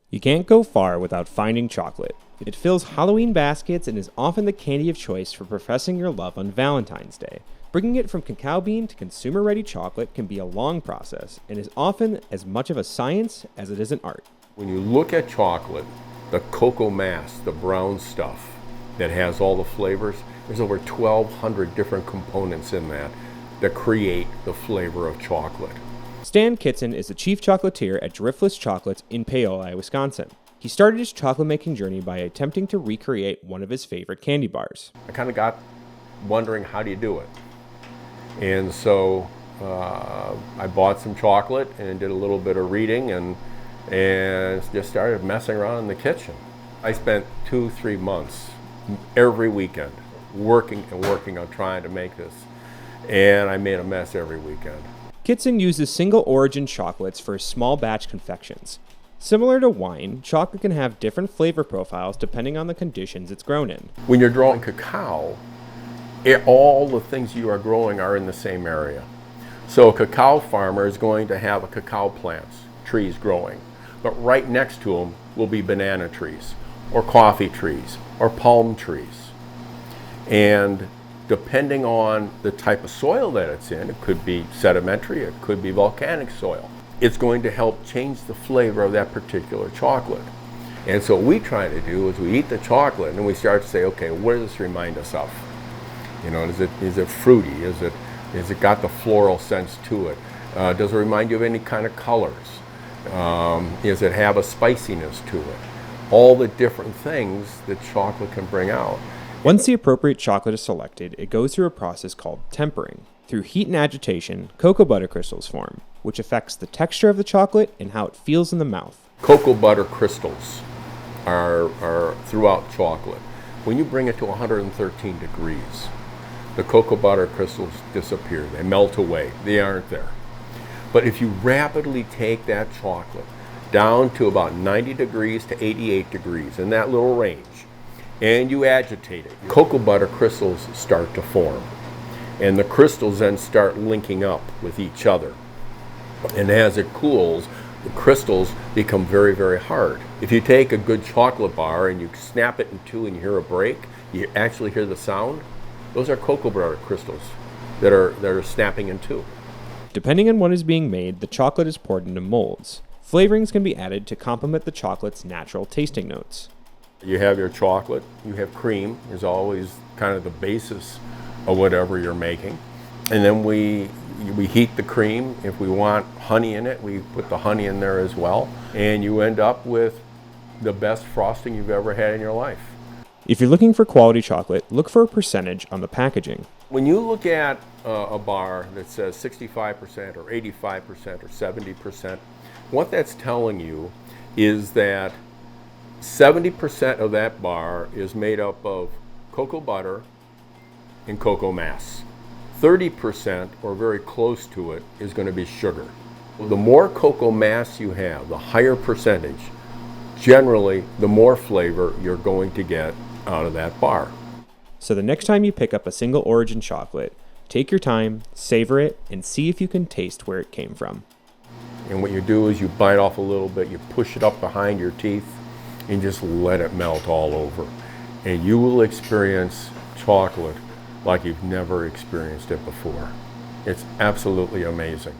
You can't go far without finding chocolate. It fills Halloween baskets and is often the candy of choice for professing your love on Valentine's Day. Bringing it from cacao bean to consumer-ready chocolate can be a long process and is often as much of a science as it is an art. When you look at chocolate, the cocoa mass, the brown stuff that has all the flavors, there's over 1,200 different components in that create the flavor of chocolate. Stan Kitson is the chief chocolatier at Driftless Chocolates in Paoli, Wisconsin. He started his chocolate making journey by attempting to recreate one of his favorite candy bars. I kind of got wondering, how do you do it? And so I bought some chocolate and did a little bit of reading and just started messing around in the kitchen. I spent 2-3 months every weekend working on trying to make this, and I made a mess every weekend. Kitson uses single origin chocolates for his small batch confections. Similar to wine, chocolate can have different flavor profiles depending on the conditions it's grown in. When you're growing cacao, all the things you are growing are in the same area. So a cacao farmer is going to have a cacao plants, trees growing, but right next to them will be banana trees, or coffee trees, or palm trees. And depending on the type of soil that it's in, it could be sedimentary, it could be volcanic soil. It's going to help change the flavor of that particular chocolate. And so what we try to do is we eat the chocolate and we start to say, okay, what does this remind us of? You know, is it fruity? Is it got the floral sense to it? Does it remind you of any kind of colors? Does it have a spiciness to it? All the different things that chocolate can bring out. Once the appropriate chocolate is selected, it goes through a process called tempering. Through heat and agitation, cocoa butter crystals form, which affects the texture of the chocolate and how it feels in the mouth. Cocoa butter crystals are throughout chocolate. When you bring it to 113 degrees, the cocoa butter crystals disappear. They melt away. They aren't there. But if you rapidly take that chocolate down to about 90 degrees to 88 degrees, in that little range, and you agitate it, cocoa butter crystals start to form. And the crystals then start linking up with each other. And as it cools, the crystals become very, very hard. If you take a good chocolate bar and you snap it in two and you hear a break, you actually hear the sound. Those are cocoa butter crystals that are snapping in two. Depending on what is being made, the chocolate is poured into molds. Flavorings can be added to complement the chocolate's natural tasting notes. You have your chocolate, you have cream, is always kind of the basis of whatever you're making. And then we heat the cream. If we want honey in it, we put the honey in there as well. And you end up with the best frosting you've ever had in your life. If you're looking for quality chocolate, look for a percentage on the packaging. When you look at a bar that says 65% or 85% or 70%, what that's telling you is that 70% of that bar is made up of cocoa butter and cocoa mass. 30%, or very close to it, is going to be sugar. The more cocoa mass you have, the higher percentage, generally the more flavor you're going to get out of that bar. So the next time you pick up a single origin chocolate, take your time, savor it, and see if you can taste where it came from. And what you do is you bite off a little bit, you push it up behind your teeth, and just let it melt all over. And you will experience chocolate like you've never experienced it before. It's absolutely amazing.